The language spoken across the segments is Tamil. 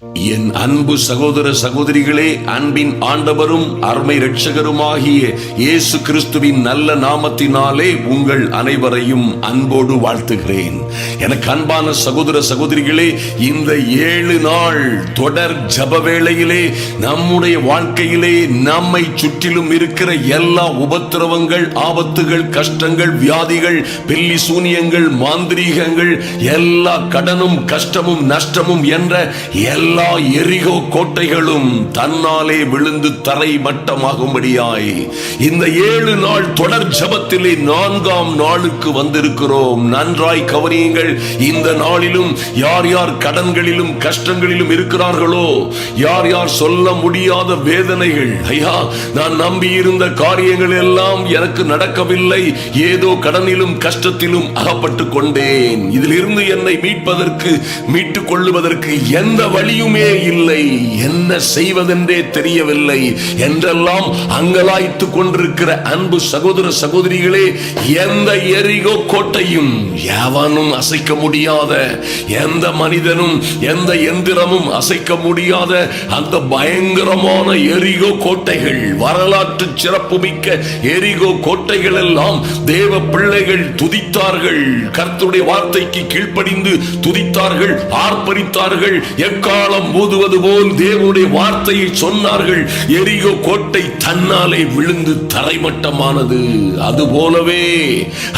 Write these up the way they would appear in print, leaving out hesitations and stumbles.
என் அன்பு சகோதர சகோதரிகளே, அன்பின் ஆண்டவரும் அருமை இரட்சகருமாகிய இயேசு கிறிஸ்துவின் நல்ல நாமத்தினாலே உங்கள் அனைவரையும் அன்போடு வாழ்த்துகிறேன். எனக்கு அன்பான சகோதர சகோதரிகளே, இந்த 7 நாள் தொடர் ஜப வேளையிலே நம்முடைய வாழ்க்கையிலே நம்மை சுற்றிலும் இருக்கிற எல்லா உபத்திரவங்கள், ஆபத்துகள், கஷ்டங்கள், வியாதிகள், பில்லி சூனியங்கள், மாந்திரீகங்கள், எல்லா கடனும் கஷ்டமும் நஷ்டமும் என்ற எல்லா எரிகோ கோட்டைகளும் தன்னாலே விழுந்து தரை மட்டமாகும்படியாய் இந்த 7 நாள் தொடர் ஜபத்திலே 4ஆம் நாளுக்கு வந்திருக்கிறோம். நன்றாய் கவனியுங்கள். இந்த நாளிலும் யார் யார் கடன்களிலும் கஷ்டங்களிலும் இருக்கிறார்களோ, யார் யார் சொல்ல முடியாத வேதனைகள், ஐயா நான் நம்பி இருந்த காரியங்கள் எல்லாம் எனக்கு நடக்கவில்லை, ஏதோ கடனிலும் கஷ்டத்திலும் அகப்பட்டு கொண்டேன், இதிலிருந்து என்னை மீட்டுக் கொள்ளுவதற்கு எந்த வழியும் இல்லை, என்ன செய்வதென்றே தெரியவில்லை என்றெல்லாம் அங்கலாய்த்து கொண்டிருக்கிற அன்பு சகோதர சகோதரிகளே, எந்த எரிகோ கோட்டையும் எவனும் அசைக்க முடியாத, எந்த மனிதனும் எந்த எந்திரமும் அசைக்க முடியாத அந்த பயங்கரமான எரிகோ கோட்டைகள், வரலாற்று சிறப்புமிக்க எரிகோ கோட்டைகள் எல்லாம் தேவ பிள்ளைகள் துதித்தார்கள். கர்த்தருடைய வார்த்தைக்கு கீழ்ப்படிந்து துதித்தார்கள், ஆர்ப்பரித்தார்கள், எக்காலம் ஊதுவது போல் தேவனுடைய வார்த்தையை சொன்னார்கள். எரிகோ கோட்டை தன்னாலே விழுந்து தரைமட்டமானது. அதுபோலவே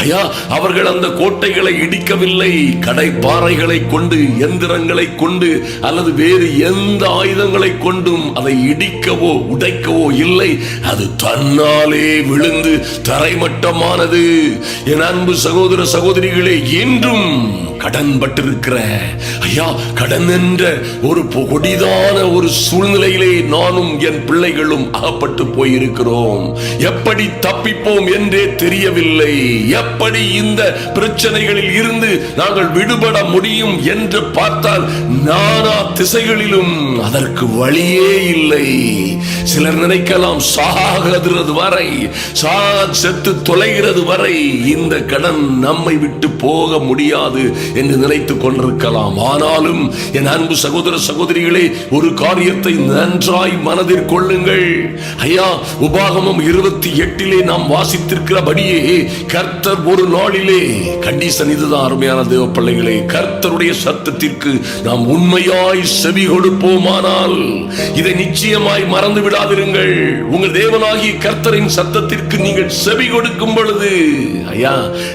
ஐயா அவர்கள் அந்த கோட்டைகளை இடிக்கவில்லை, கடைப்பாறைகளை கொண்டு, எந்திரங்களை கொண்டு அல்லது வேறு எந்த ஆயுதங்களை கொண்டும் அதை இடிக்கவோ உடைக்கவோ இல்லை, அது தன்னாலே விழுந்து தரைமட்டமானது. என் அன்பு சகோதர சகோதரிகளே, இன்றும் கடன் பட்டிருக்கிற, ஐயா கடன் என்ற ஒரு கொடிதான ஒரு சூழ்நிலையிலே நானும் என் பிள்ளைகளும் அகப்பட்டு போயிருக்கிறோம். எப்படி தப்பிப்போம் என்றே தெரியவில்லை. எப்படி இந்த பிரச்சனைகளில் இருந்து நாங்கள் விடுபட முடியும் என்று பார்த்தால் நானா திசைகளிலும் அதற்கு வழியே இல்லை. சிலர் நினைக்கலாம் சாகிறது வரை, செத்து தொலைகிறது வரை இந்த கடன் நம்மை விட்டு போக முடியாது என்று நினைத்துக் கொண்டிருக்கலாம். ஆனாலும் என் அன்பு சகோதர சகோதரிகளே, ஒரு காரியத்தை நன்றாய் மனதில் கொள்ளுங்கள். ஐயா உபாகமம் 28 நாம் வாசித்திருக்கிறபடியே கர்த்தர் ஒரு நாளிலே, கண்டிஷன் இதுதான் அருமையான தேவ பிள்ளைகளே, கர்த்தருடைய சத்தத்திற்கு நாம் உண்மையாய் செவி கொடுப்போமானால், இதை நிச்சயமாய் மறந்து விடாதிருங்கள். உங்கள் தேவனாகிய கர்த்தரின் சத்தத்திற்கு நீங்கள் செவி கொடுக்கும் பொழுது, ஐயா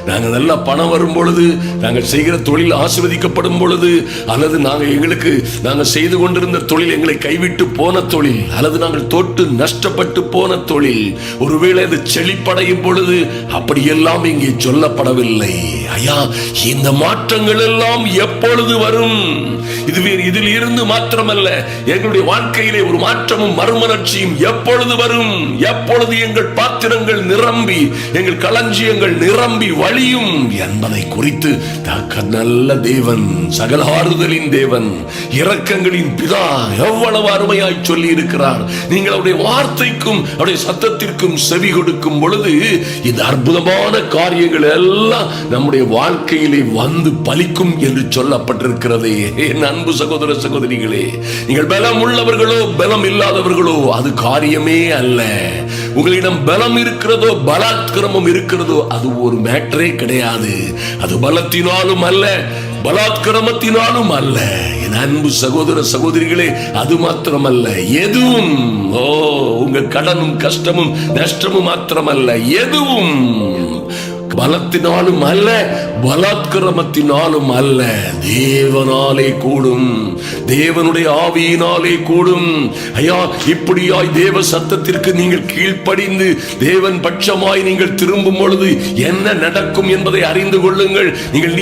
நாங்கள் நல்ல பணம் வரும் பொழுது, நாங்கள் செய்கிற தொழில் ஆசீர்வதிக்கப்படும் பொழுது, அல்லது நாங்கள் செய்து கொண்டிருந்த தொழில் எங்களை கைவிட்டு போன தொழில், அல்லது நாங்கள் தொட்டு நஷ்டப்பட்டு போன தொழில், ஒருவேளை அது செழிப்படையும் பொழுது அப்படியெல்லாம் இங்கே சொல்லப்படவில்லை. ஐயா இந்த மாற்றங்கள் எல்லாம் எப்பொழுது வரும்? இதில் இருந்து மாற்றமல்ல, எங்களுடைய வாழ்க்கையிலே ஒரு மாற்றமும் மறுமலர்ச்சியும் எப்பொழுது வரும்? எப்பொழுது எங்கள் பாத்திரங்கள் நிரம்பி, எங்கள் களஞ்சியங்கள் நிரம்பி வழியும் என்பதை குறித்து நல்ல தேவன், சகல ஆறுதலின் தேவன், இரக்கங்களின் பிதா எவ்வளவு அருமையாய் சொல்லி இருக்கிறார். நீங்கள் அவருடைய வார்த்தைக்கும் அவருடைய சத்தத்திற்கும் செவி கொடுக்கும் பொழுது இந்த அற்புதமான காரியங்கள் எல்லாம் நம்முடைய வாழ்க்கையிலே வந்து பலிக்கும் என்று சொல்லப்பட்டிருக்கிறது. என் அன்பு சகோதர சகோதரிகளே, நீங்கள் பலம் உள்ளவர்களோ பலம் இல்லாதவர்களோ அது காரியமே அல்ல. உங்களிடம் பலம் இருக்கிறதோ பலாத்கிரமம் இருக்கிறதோ அது ஒரு மேட்டரே கிடையாது. அது பலத்தினாலும் அல்ல, பலாத்கிரமத்தினாலும் அல்ல. என் அன்பு சகோதர சகோதரிகளே, அது மாத்திரமல்ல, எதுவும் உங்க கடனும் கஷ்டமும் நஷ்டமும் மாத்திரமல்ல, எதுவும் பலத்தினாலும் அல்ல, பலாத்கிரமத்தினாலும் அல்ல, தேவனாலே கூடும், தேவனுடைய ஆவியினாலே கூடும். ஐயா இப்படியாய் தேவ சத்தத்திற்கு நீங்கள் கீழ்ப்படிந்து தேவன் பட்சமாய் நீங்கள் திரும்பும் பொழுது என்ன நடக்கும் என்பதை அறிந்து கொள்ளுங்கள். நீங்கள்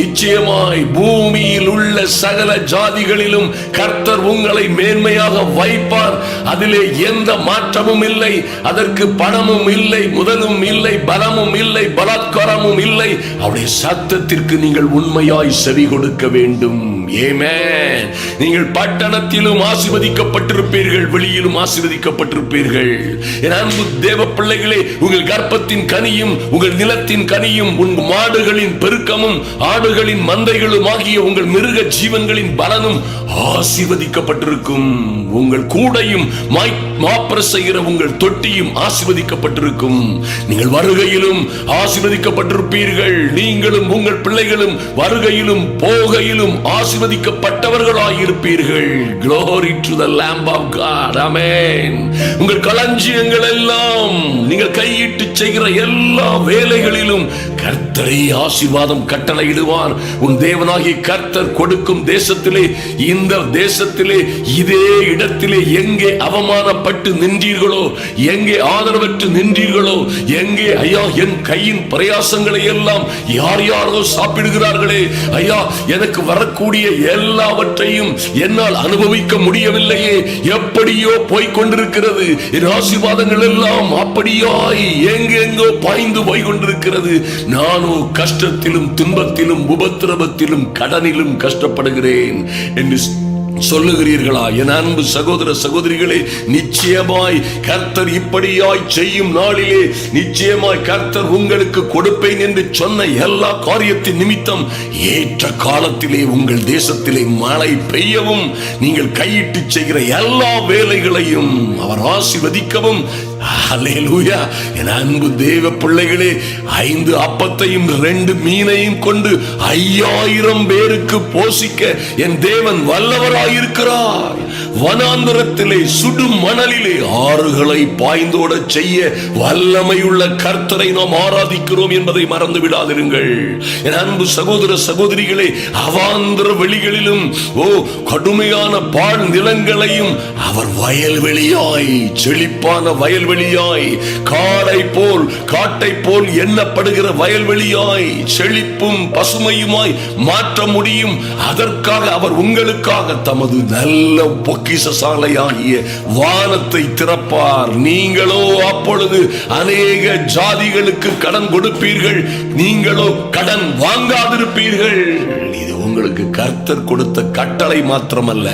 நிச்சயமாய் பூமியில் உள்ள சகல ஜாதிகளிலும் கர்த்தர் உங்களை மேன்மையாக வைப்பார். அதிலே எந்த மாற்றமும் இல்லை. அதற்கு பணமும் இல்லை, முதலும் இல்லை, பலமும் இல்லை, பலாத்காரமும் இல்லை. அவருடைய சத்தத்திற்கு நீங்கள் உண்மையாய் செவி கொடுக்க வேண்டும். ஆமென். நீங்கள் பட்டணத்திலும் ஆசீர்வதிக்கப்பட்டிருப்பீர்கள், வெளியிலும் ஆசீர்வதிக்கப்பட்டிருப்பீர்கள். என் அன்பு தேவ பிள்ளைகளே, உங்கள் கர்ப்பத்தின் கனியும் உங்கள் நிலத்தின் கனியும் உங்கள் மாடுகளின் பெருக்கமும் ஆடுகளின் மந்தைகளும் ஆகிய உங்கள் மிருக ஜீவன்களின் பலனும் ஆசீர்வதிக்கப்பட்டிருக்கும். உங்கள் கூடையும் மாப்பர செய்கிற உங்கள் தொட்டியும் ஆசீர்வதிக்கப்பட்டிருக்கும். நீங்கள் வருகையிலும் ஆசீர்வதிக்கப்பட்டிருப்பீர்கள். நீங்களும் உங்கள் பிள்ளைகளும் வருகையிலும் போகையிலும் ஆசீர்வதிக்கப்பட்டவர்களாயிருப்பீர்கள். Glory to the Lamb of God. Amen. உங்கள் களஞ்சியங்கள் எல்லாம் நீங்கள் கையிட்டு செய்கிற எல்லா வேலைகளிலும் கர்த்தரை ஆசீர்வாதம் கட்டளையிடுவார். உன் தேவனாகிய கர்த்தர் கொடுக்கும் தேசத்திலே, இந்த தேசத்திலே, இதே இடத்திலே எங்கே அவமானப்பட்டு நின்றீர்களோ, எங்கே ஆதரவற்று நின்றீர்களோ, எங்கே ஐயா என் கையின் பிரயாசங்களை எல்லாம் யார் யாரோ சாப்பிடுகிறார்களே, ஐயா எனக்கு வரக்கூடிய எல்லாவற்றையும் என்னால் அனுபவிக்க முடியவில்லையே, எப்படியோ போய்கொண்டிருக்கிறது, என் ஆசீர்வாதங்கள் எல்லாம் அப்படியாய் எங்கெங்கோ பாய்ந்து போய்கொண்டிருக்கிறது, நானோ கஷ்டத்திலும் துன்பத்திலும் உபத்திரவத்திலும் கடனிலும் கஷ்டப்படுகிறேன் என்று சொல்லுகிறீர்களா? என் அன்பு சகோதர சகோதரிகளே, நிச்சயமாய் கர்த்தர் இப்படியாய் செய்யும் நாளிலே நிச்சயமாய் கர்த்தர் உங்களுக்கு கொடுப்பேன் என்று சொன்ன எல்லா காரியத்தின் நிமித்தம் ஏற்ற காலத்திலே உங்கள் தேசத்திலே மழை பெய்யவும், நீங்கள் கையிட்டு செய்கிற எல்லா வேலைகளையும் அவர் ஆசீர்வதிக்கவும். அல்லேலூயா. என் அன்பு தேவ பிள்ளைகளே, 5 அப்பத்தையும் 2 மீனையும் கொண்டு 5000 பேருக்கு போஷிக்க என் தேவன் வல்லவராயிருக்கிறார். வனாந்தரத்திலே சுடும் மணலிலே ஆறுகளை பாய்ந்தோட செய்ய வல்லமையுள்ள கர்த்தரை நாம் ஆராதிக்கிறோம் என்பதை மறந்து விடாதிருங்கள். என் அன்பு சகோதர சகோதரிகளே, அவாந்தர வெளிகளிலும் கடுமையான பாழ் நிலங்களையும் அவர் வயல்வெளியாய், செழிப்பான வயல்வெளியாய், காட்டை போல் எண்ணப்படுகிற வயல்வெளியாய், செழிப்பும் பசுமையுமாய் மாற்ற முடியும். அதற்காக அவர் உங்களுக்காக தமது நல்ல பொக்கிஷசாலையாகிய வானத்தை திறப்பார். நீங்களோ அப்பொழுது அநேக ஜாதிகளுக்கு கடன் கொடுப்பீர்கள், நீங்களோ கடன் வாங்காதிருப்பீர்கள். இது உங்களுக்கு கர்த்தர் கொடுத்த கட்டளை மாத்திரமல்ல,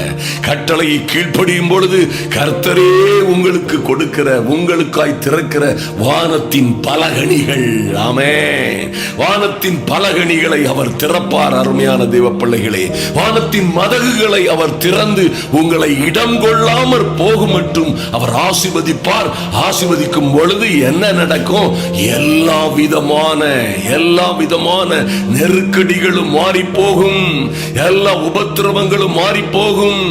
கட்டளையை கீழ்ப்படியும் பொழுது கர்த்தரே உங்களுக்கு கொடுக்கிற, உங்களுக்காய் திறக்கிற வானத்தின் பலகணிகள். ஆமென். வானத்தின் பலகணிகளை அவர் திறப்பார். அருமையான தேவ பிள்ளைகளே, வானத்தின் மதகுகளை அவர் திறந்து உங்களை இடம் கொள்ளாமற் போகும் மட்டும் அவர் ஆசீர்வதிப்பார். ஆசீர்வதிக்கும் பொழுது என்ன நடக்கும்? எல்லா விதமான நெருக்கடிகளும் மாறி போகும், எல்லா உபத்திரவங்களும் மாறி போகும்.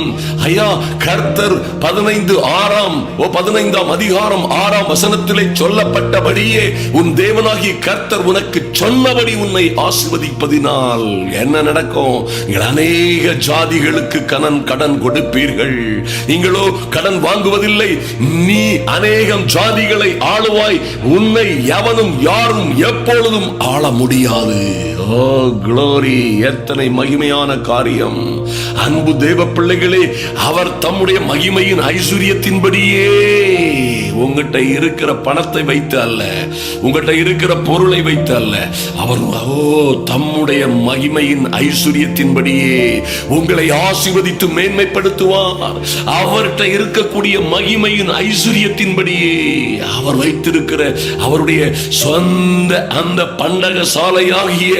ஐயா, கர்த்தர் 15ஆம் அதிகாரம் 6ஆம் வசனத்திலே சொல்லப்பட்டபடியே உன் தேவனாகிய கர்த்தர் உனக்கு சொன்னபடி உன்னை ஆசீர்வதிப்பதினால் என்ன நடக்கும்? நீங்கள் அநேக ஜாதிகளுக்கு கடன் கொடுப்பீர்கள். நீங்களோ கடன் வாங்குவதில்லை, நீ அநேகம் ஜாதிகளை ஆளுவாய். உன்னை எவனும் யாரும் எப்பொழுதும் ஆள முடியாது. ஓ க்ளோரி! எத்தனை மகிமையான காரியம்! அன்பு தேவ பிள்ளைகளே, அவர் தம்முடைய மகிமையின் ஐஸ்வரியத்தின்படியே, உங்ககிட்ட இருக்கிற பணத்தை வைத்து அல்ல, உங்ககிட்ட இருக்கிற பொருளை வைத்து அல்ல, அவர் தம்முடைய மகிமையின் ஐஸ்வரியத்தின்படியே உங்களை ஆசீர்வதித்து மேன்மைப்படுத்துவார். அவர்கிட்ட இருக்கக்கூடிய மகிமையின் ஐஸ்வரியத்தின்படியே அவர் வைத்திருக்கிற அவருடைய சொந்த அந்த பண்டக சாலையாகிய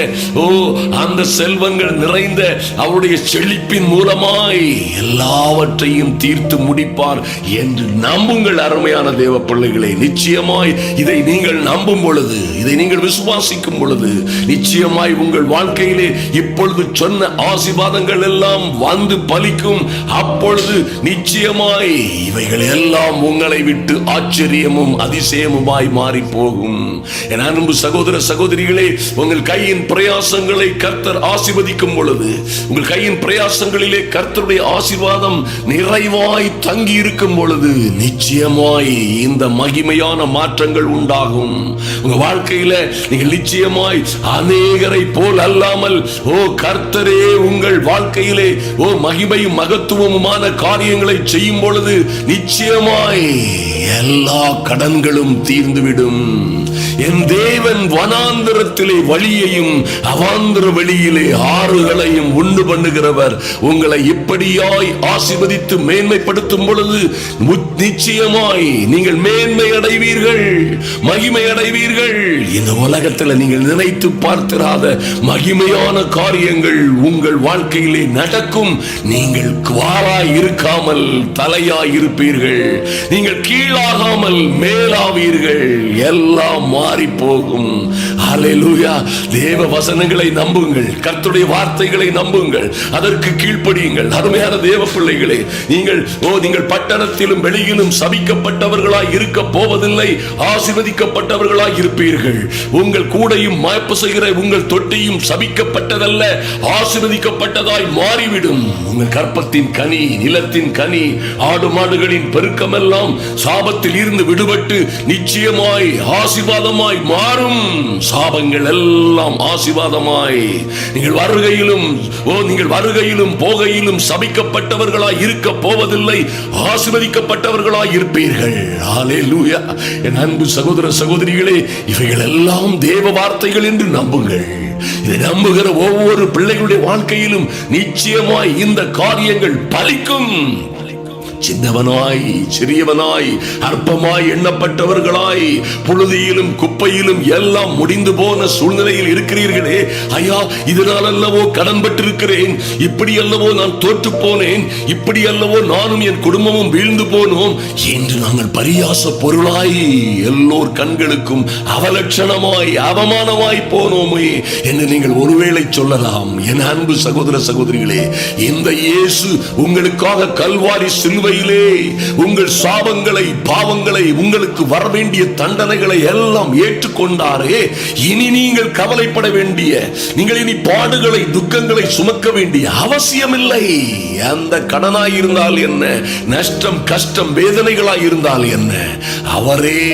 அந்த செல்வங்கள் நிறைந்த அவருடைய செழிப்பின் மூலமாய் எல்லாவற்றையும் தீர்த்து முடிப்பார் என்று நம்புங்கள். அருமையான தேவ பிள்ளைகளே, நிச்சயமாய் இதை நீங்கள் நம்பும் பொழுது, இதை நீங்கள் விசுவாசிக்கும் பொழுது, நிச்சயமாய் உங்கள் வாழ்க்கையிலே இப்பொழுது சொன்ன ஆசீர்வாதங்கள் எல்லாம் வந்து பலிக்கும். அப்பொழுது நிச்சயமாய் இவைகள் எல்லாம் உங்களை விட்டு ஆச்சரியமும் அதிசயமுமாய் மாறி போகும். என் அன்பு சகோதர சகோதரிகளே, உங்கள் கையின் பிரயாசங்களை கர்த்தர் ஆசீர்வதிக்கும் பொழுது, உங்கள் கையின் பிரயாசங்களிலே கர்த்தருடைய ஆசீர்வாதம் நிறைவாய் தங்கி இருக்கும் பொழுது நிச்சயமாய் இந்த மகிமையான மாற்றங்கள் உண்டாகும். உங்க வாழ்க்கையில நீங்கள் நிச்சயமாய் அநேகரை போல் அல்லாமல் கர்த்தரே உங்கள் வாழ்க்கையிலே மகிமையும் மகத்துவமுமான காரியங்களை செய்யும் பொழுது நிச்சயமாய் எல்லா கடன்களும் தீர்ந்துவிடும். என் தேவன் வனாந்தரத்திலே வழியையும் அவாந்தர வெளியிலே ஆறுகளையும் உண்டு பண்ணுகிறவர். உங்களை இப்படியாய் ஆசீர்வதித்து மேன்மைப்படுத்தும் பொழுது நிச்சயமாய் நீங்கள் மேன்மை அடைவீர்கள், மகிமை அடைவீர்கள். இந்த உலகத்தில் நீங்கள் நினைத்து பார்த்திராத மகிமையான காரியங்கள் உங்கள் வாழ்க்கையிலே நடக்கும். நீங்கள் வாளாய் இருக்காமல் தலையாய் இருப்பீர்கள். நீங்கள் கீழாகாமல் மேலாவீர்கள். எல்லாம் மாறி போகும். ஹல்லேலூயா. தேவ வசனங்களை நம்புங்கள், கர்த்தருடைய வார்த்தைகளை நம்புங்கள், அதற்கு கீழ்ப்படியுங்கள். அருமையான தேவ பிள்ளைகளே, நீங்கள் பட்டணத்திலும் வெளியிலும் சபிக்கப்பட்டவர்களாய் இருக்க போவதில்லை, ஆசீர்வதிக்கப்பட்டவர்களாய் இருப்பீர்கள். உங்கள் கூடையும் மாய்ப்பு செய்கிற உங்கள் தொட்டியும் சபிக்கப்பட்டதல்ல, ஆசீர்வதிக்கப்பட்டதாய் மாறிவிடும். உங்கள் கற்பத்தின் கனி, நிலத்தின் கனி, ஆடு மாடுகளின் பெருக்கம் எல்லாம் சாபத்தில் இருந்து விடுபட்டு நிச்சயமாய் ஆசீர்வாதமாய் மாறும். சாபங்கள் எல்லாம் ஆசீர்வாதமாய் நீங்கள் வருகையிலும் போகையிலும் சபிக்கப்பட்டவர்களாய் இருக்க போவதில்லை, ஆசீர்வதிக்கப்பட்டவர்களாய் இருப்பீர்கள். ஹல்லேலூயா. என் அன்பு சகோதர சகோதரிகளே, இவைகள் எல்லாம் தேவ வார்த்தைகள் என்று நம்புங்கள். இதை நம்புகிற ஒவ்வொரு பிள்ளைகளுடைய வாழ்க்கையிலும் நிச்சயமாய் இந்த காரியங்கள் பலிக்கும். சின்னவனாய் சிறியவனாய் அற்பமாய் எண்ணப்பட்டவர்களாய் புழுதியிலும் குப்பையிலும் எல்லாம் முடிந்து போன சூழ்நிலையில் இருக்கிறீர்களே. ஐயா, இதனால் அல்லவோ கடன் பட்டிருக்கிறேன், இப்படி அல்லவோ நான் தோற்று போனேன், இப்படி அல்லவோ நானும் என் குடும்பமும் வீழ்ந்து போனோம் என்று நாங்கள் பரியாச பொருளாய் எல்லோர் கண்களுக்கும் அவலட்சணமாய் அவமானமாய் போனோமே என்று நீங்கள் ஒருவேளை சொல்லலாம். என் அன்பு சகோதர சகோதரிகளே, இந்த இயேசு உங்களுக்காக கல்வாரி சிலுவை உங்கள் சாபங்களை, பாவங்களை, உங்களுக்கு வர வேண்டிய தண்டனைகளை எல்லாம் ஏற்றுக்கொண்டாரே. இனி நீங்கள் கவலைப்பட வேண்டிய, நீங்கள் இனி பாடுகளை, துக்கங்களை சுமக்க வேண்டிய அவசியமில்லை. அந்த கடனாய் இருந்தால் என்ன, நஷ்டம், கஷ்டம், வேதனைகளாய் இருந்தால் என்ன, அவரே,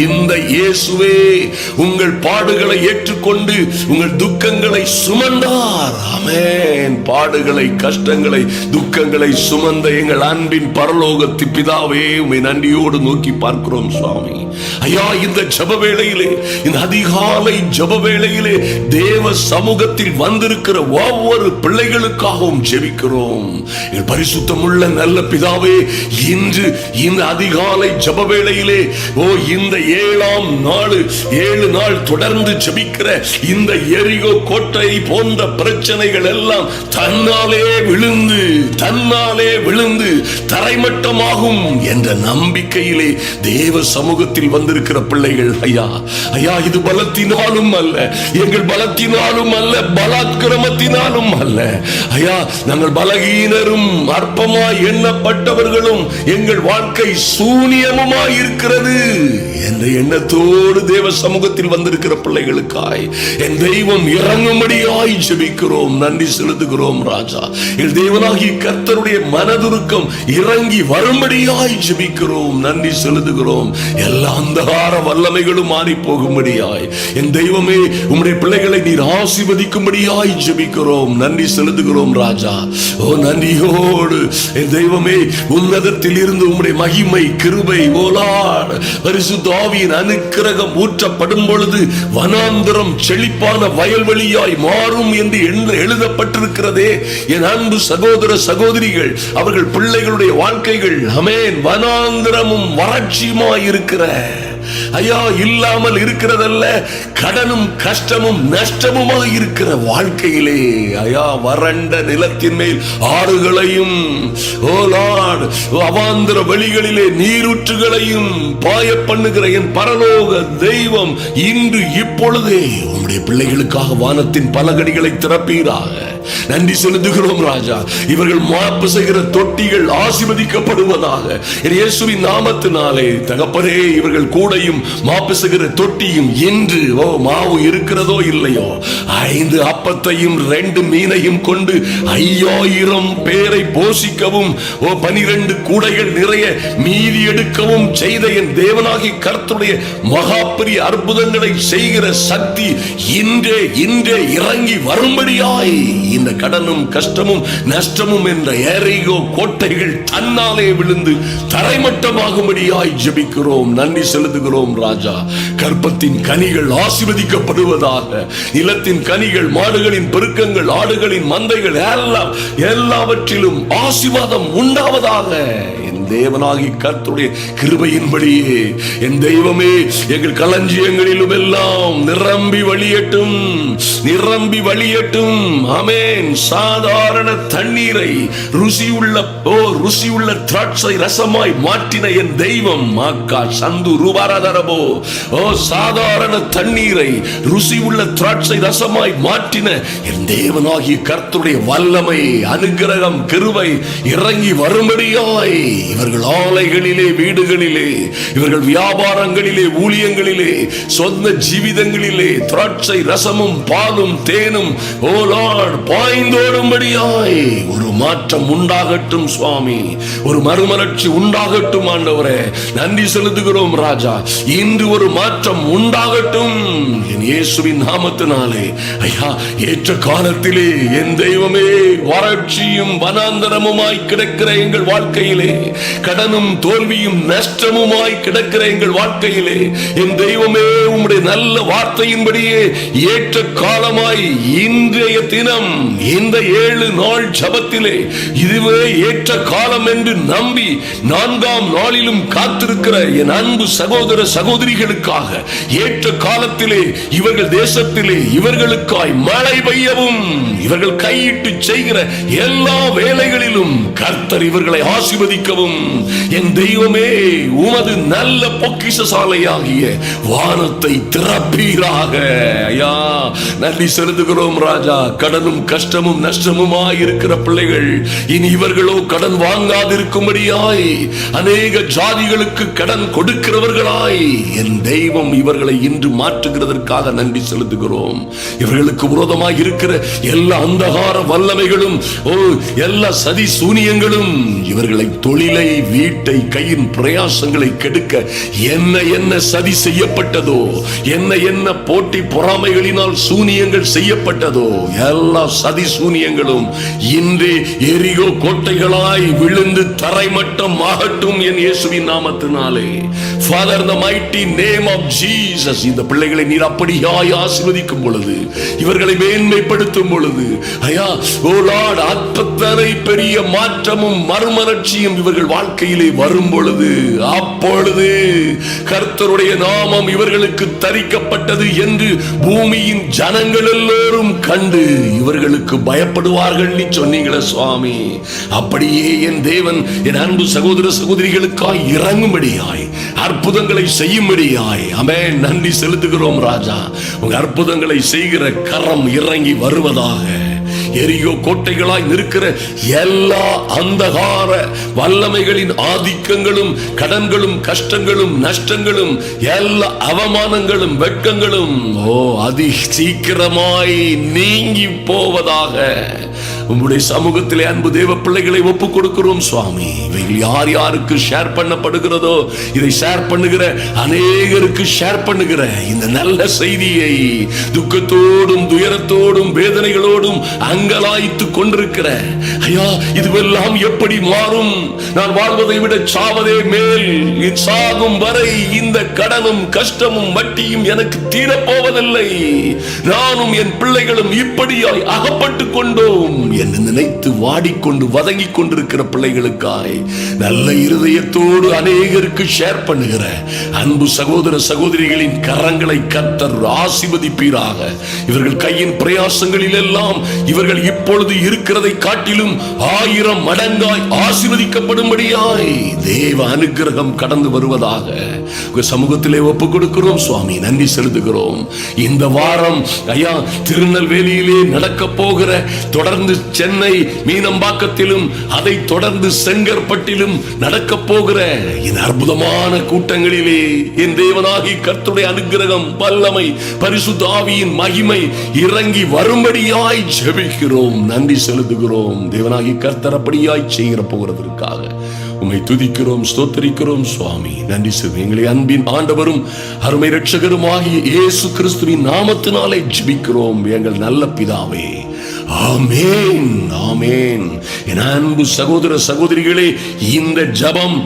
இந்த இயேசுவே உங்கள் பாடுகளை ஏற்றுக்கொண்டு உங்கள் துக்கங்களை சுமந்தார். ஆமென். பாடுகளை, கஷ்டங்களை, துக்கங்களை சுமந்த எங்கள் அன்பின் பரலோகத்து பிதாவே, உம்மை நன்றியோடு நோக்கி பார்க்கிறோம் சுவாமி. ஐயா, இந்த ஜெப வேளையிலே, இந்த அதிகாலை ஜெப வேளையிலே தேவ சமூகத்தில் வந்திருக்கிற ஒவ்வொரு பிள்ளைகளுக்காகவும் ஜெபிக்கிறோம். எங்கள் பரிசுத்தமுள்ள நல்ல பிதாவே, இன்று இந்த அதிகாலை ஜெப வேளையிலே இந்த 7ஆம் நாள் 7 நாள் தொடர்ந்து ஜெபிக்கிற இந்த எரிகோ கோட்டை போன்ற பிரச்சனைகள் எல்லாம் தன்னாலே விழுந்து தரைமட்டமாகும் என்ற நம்பிக்கையிலே தேவ சமூகத்தில் வந்திருக்கிற பிள்ளைகள், ஐயா, இது பலத்தினாலும் அல்ல, எங்கள் பலத்தினாலும் அல்ல, பலாத்கிரமத்தினாலும் அல்ல. ஐயா, நாங்கள் பலகீனரும் அற்பமாய் எண்ணப்பட்டவர்களும் எங்கள் வாழ்க்கை சூனியமுமாய் இருக்கிறது என்ற எண்ணத்தோடு தேவ சமூகத்தில் வந்திருக்கிற பிள்ளைகளுக்காய் என் தெய்வம் இறங்கும்படியாய் ஜெபிக்கிறோம். நன்றி செலுத்துகிறோம் ராஜா. என் தேவனாகிய கர்த்தருடைய மனதுருக்கம் இறங்கி வரும்படியாய் ஜெபிக்கிறோம். நன்றி செலுத்துகிறோம். எல்லா அந்தகார வல்லமைகளும் மாறி போகும்படியாய் என் தெய்வமே, உம்முடைய பிள்ளைகளை நீர் ஆசீர்வதிக்கும்படியாய் ஜெபிக்கிறோம். நன்றி செலுத்துகிறோம் ராஜா. நன்றியோடு என் தெய்வமே, உன்னதத்தில் இருந்து உம்முடைய மகிமை, கிருபை, பரிசுத்த ஆவியின் அனுக்கிரகம் ஊற்றப்படும் பொழுது வனாந்தரம் செழிப்பான வயல்வெளியாய் மாறும் என்று எழுதப்பட்டிருக்கிறதே. என் அன்பு சகோதர சகோதரிகள், அவர்கள் பிள்ளைகளுடைய வாழ்க்கைகள் ஆமென் வனாந்தரமும் வறட்சியுமாய் இருக்கிற, ஐயா, இல்லாமல் இருக்கிறதல்ல, கடனும் கஷ்டமும் நஷ்டமுமாய் இருக்கிற வாழ்க்கையிலே, ஐயா, வறண்ட நிலத்தின் மேல் ஆறுகளையும் அவாந்தர வெளிகளிலே நீரூற்றுகளையும் பாய பண்ணுகிற என் பரலோக தெய்வம் இன்று இப்பொழுதே உம்முடைய பிள்ளைகளுக்காக வானத்தின் பலகடிகளை திறப்பீராக. நன்றி செலுத்துகிறோம் ராஜா. இவர்கள் மாப்பு செய்கிற தொட்டிகள் ஆசீர்வதிக்கப்படுவதாக இயேசுவின் நாமத்தினாலே. தகப்பனே, இவர்கள் கூடையும் மாப்பு செய்கிற தொட்டியும் இன்று மாவு இருக்கிறதோ இல்லையோ 5 அப்பத்தையும் 2 மீனையும் கொண்டு 5000 பேரை போஷிக்கவும் 12 கூடைகள் நிறைய மீதி எடுக்கவும் செய்த என் தேவனாகி கர்த்தருடைய மகாபெரிய அற்புதங்களை செய்கிற சக்தி இன்றே இறங்கி வரும்படியாய் இந்த கடனும் கஷ்டமும் நஷ்டமும் என்ற எரிகோ கோட்டைகள் தன்னாலே விழுந்து தரைமட்டமாகும்படியாய் ஜெபிக்கிறோம். நன்றி செலுத்துகிறோம் ராஜா. கற்பத்தின் கனிகள் ஆசீர்வதிக்கப்படுவதாக. நிலத்தின் கனிகள், மாடுகளின் பெருக்கங்கள், ஆடுகளின் மந்தைகள் எல்லாம் எல்லாவற்றிலும் ஆசீர்வாதம் உண்டாவதாக. என் தேவனாகி கர்த்தருடைய கிருபையின்படியே என் தெய்வமே எங்கள் களஞ்சியங்களிலும் எல்லாம் நிரம்பி வழியட்டும், நிரம்பி வழியட்டும். ஆமென். சாதாரண தண்ணீரை ருசியுள்ள திராட்சை ரசமாய் மாற்றின என் தெய்வம் மாக்கா சந்து ரூபாரதரபோ. ஓ, சாதாரண தண்ணீரை ருசியுள்ள திராட்சை ரசமாய் மாற்றின என் தேவனாகிய கர்த்தருடைய வல்லமை, அனுக்கிரகம், கிருபை இறங்கி வரும்படியாய் இவர்கள் ஆலைகளிலே, வீடுகளிலே, இவர்கள் வியாபாரங்களிலே, ஊழியங்களிலே, சொந்த ஜீவிதங்களிலே திராட்சை ரசமும் பாலும் தேனும் ஓ லார்ட் பாய்ந்தோடும்படியாய் ஒரு மாற்றம் உண்டாகட்டும் சுவாமி. ஒரு மறுமலர்ச்சி உண்டாகட்டும் ஆண்டவரே. நன்றி செலுத்துகிறோம் ராஜா. இன்று ஒரு மாற்றம் உண்டாகட்டும் என் இயேசுவின் நாமத்தினாலே. ஐயா, ஏற்ற காலத்திலே என் தெய்வமே வறட்சியும் வனாந்தரமுமாய் கிடக்கிற எங்கள் வாழ்க்கையிலே, கடனும் தோல்வியும் நஷ்டமுமாய் கிடக்கிற எங்கள் வாழ்க்கையிலே என் தெய்வமே உம்முடைய நல்ல வார்த்தையின்படியே ஏற்ற காலமாய் இன்றைய தினம் இந்த 7 நாள் ஜபத்திலே இதுவே ஏற்ற காலம் என்று நம்பி 4ஆம் நாளிலும் காத்திருக்கிற என் அன்பு சகோதர சகோதரிகளுக்காக ஏற்ற காலத்திலே இவர்கள் தேசத்திலே இவர்களுக்காய் மழை பெய்யவும், இவர்கள் கையிட்டு செய்கிற எல்லா வேலைகளிலும் கர்த்தர் இவர்களை ஆசீர்வதிக்கவும் என் தெய்வமே உமது நல்ல பொக்கிஷசாலையாகிய வானத்தை திறப்பீராக. ஐயா, நன்றி செலுத்துகிறோம் ராஜா. கடனும் கஷ்டமும் நஷ்டமுமாய் இருக்கிற பிள்ளைகள் இனி இவர்களோ கடன் வாங்காதிருக்கும்படியாய் அநேக ஜாதிகளுக்கு கடன் கொடுக்கிறவர்களாய் என் தெய்வம் இவர்களை இன்று மாற்றுகிறதற்காக நன்றி செலுத்துகிறோம். இவர்களுக்கு விரோதமாய் இருக்கிற எல்லா அந்தகார வல்லமைகளும் எல்லா சதி சூனியங்களும் இவர்களை, தொழிலை, வீட்டை, கையின் பிரயாசங்களை கெடுக்க என்ன சதி செய்யப்பட்டதோ, என்ன போட்டி பொறாமைகளினால் சூனியங்கள் செய்யப்பட்டதோ எல்லா சதி சூனியங்களும் இன்றே எரிகோ கோட்டைகளாய் விழுந்து தரைமட்டம் ஆகட்டும் என் இயேசுவின் நாமத்தினாலே. Father, in the mighty name of Jesus, இந்த பிள்ளைகளை நீர் அப்படியாய் ஆசீர்வதிக்கும் பொழுது, இவர்களை மேன்மைப்படுத்தும் பொழுது, ஐயா ஓ லார்ட், அற்பத்தனை பெரிய மாற்றமும் மறுமலர்ச்சியும் இவர்கள் வாழ்க்கையிலே வரும் பொழுது, அப்பொழுது கர்த்தருடைய நாமம் இவர்களுக்கு தரிக்கப்பட்டது என்று பூமியின் ஜனங்கள் எல்லோரும் கண்டு இவர்களுக்கு பயப்படுவார்கள் நீ சொன்னீங்களே சுவாமி. அப்படியே என் தேவன் என் அன்பு சகோதர சகோதரிகளுக்காய் இறங்கும்படியாய், அற்புதங்களை செய்யும்படியாய் ஆமென் நன்றி செலுத்துகிறோம் ராஜா. உங்க அற்புதங்களை செய்கிற கரம் இறங்கி வருவதாக. எரிகோ கோட்டைகளாய் நிற்கிற எல்லா அந்தகார வல்லமைகளின் ஆதிக்கங்களும், கடன்களும், கஷ்டங்களும், நஷ்டங்களும், எல்லா அவமானங்களும், வெட்கங்களும் அதி சீக்கிரமாய் நீங்கி போவதாக. உங்களுடைய சமூகத்திலே அன்பு தேவ பிள்ளைகளை ஒப்புக் கொடுக்கிறோம் சுவாமி. இவைகள் யார் யாருக்கு ஷேர் பண்ணப்படுகிறதோ, இதை ஷேர் பண்ணுகிற அநேகருக்கு ஷேர் பண்ணுகிற இந்த நல்ல செய்தியை துக்கத்தோடும் துயரத்தோடும் வேதனைகளோடும் அங்கலாய்த்து கொண்டிருக்கிற ஐயா, இதுவெல்லாம் எப்படி மாறும்? நான் வாழ்வதை விட சாவதே மேல், சாகும் வரை இந்த கடனும் கஷ்டமும் வட்டியும் எனக்கு தீரப்போவதில்லை, நானும் என் பிள்ளைகளும் இப்படியாய் அகப்பட்டுக் கொண்டோம் என்று நினைத்து வாடிக்கொண்டு வதங்கிக் கொண்டிருக்கிற பிள்ளைகளுக்காய் நல்ல இருதயத்தோடு அநேகருக்கு ஷேர் பண்ணுகிற அன்பு சகோதர சகோதரிகளின் கரங்களை கர்த்தர் ஆசீர்வதிப்பீராக. இவர்கள் கையின் பிரயாசங்களில் எல்லாம் இவர்கள் இப்பொழுது இருக்கிறதை காட்டிலும் 1000 மடங்காய் ஆசீர்வதிக்கப்படும்படியாய் தேவ அனுக்கிரகம் கடந்து வருவதாக உங்க சமூகத்திலே ஒப்புக் கொடுக்கிறோம் சுவாமி. நன்றி செலுத்துகிறோம். இந்த வாரம் ஐயா திருநெல்வேலியிலே நடக்க போகிற, தொடர்ந்து சென்னை மீனம்பாக்கத்திலும், அதை தொடர்ந்து செங்கற்பட்டிலும் நடக்க போகிற இந்த அற்புதமான கூட்டங்களிலே என் தேவனாகி கர்த்தருடைய அனுக்கிரகம், வல்லமை, பரிசுத்த ஆவியின் மகிமை இறங்கி வரும்படியாய் ஜெபிக்கிறோம். நன்றி செலுத்துகிறோம். தேவனாகி கர்த்தர் அப்படியாய் செய்கிற போகிறதற்காக உம்மை துதிக்கிறோம், ஸ்தோத்திரிக்கிறோம் சுவாமி. நன்றி செலுத்துகிறோம். எங்களை அன்பின் ஆண்டவரும் அருமை இரட்சகருமாகிய இயேசு கிறிஸ்துவின் நாமத்தினாலே ஜெபிக்கிறோம் எங்கள் நல்ல பிதாவே. ஆமென், ஆமென். என் அன்பு சகோதர சகோதரிகளே, இந்த ஜெபம்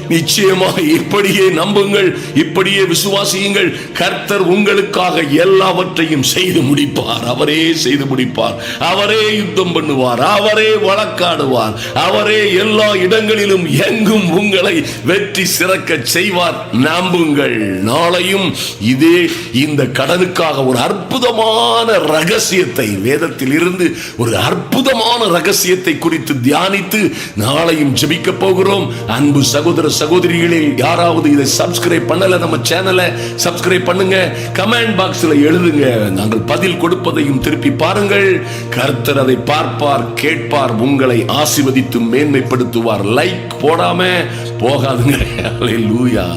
நிச்சயமாய் இப்படியே நம்புங்கள், இப்படியே விசுவாசியுங்கள். கர்த்தர் உங்களுக்காக எல்லாவற்றையும் செய்து முடிப்பார். அவரே செய்து முடிப்பார். அவரே யுத்தம் பண்ணுவார். அவரே வழக்காடுவார். அவரே எல்லா இடங்களிலும் எங்கும் உங்களை வெற்றி சிறக்க செய்வார். நம்புங்கள். நாளையும் இதே இந்த கடனுக்காக ஒரு அற்புதமான ரகசியத்தை, வேதத்தில் இருந்து ஒரு அற்புதமான ரகசியத்தை குறித்து தியானித்து நாளையும் ஜெபிக்க போகிறோம். அன்பு சகோதர சகோதரிகளில் யாராவது இதை சப்ஸ்கிரைப் பண்ணல, நம்ம சேனலை சப்ஸ்கிரைப் பண்ணுங்க. கமெண்ட் பாக்ஸ்ல எழுதுங்க. நாங்கள் பதில் கொடுப்பதையும் திருப்பி பாருங்கள். கர்த்தர் அதை பார்ப்பார், கேட்பார், உங்களை ஆசீர்வதித்து மேன்மைப்படுத்துவார். லைக் போடாம போகாதுங்க. அல்லேலூயா.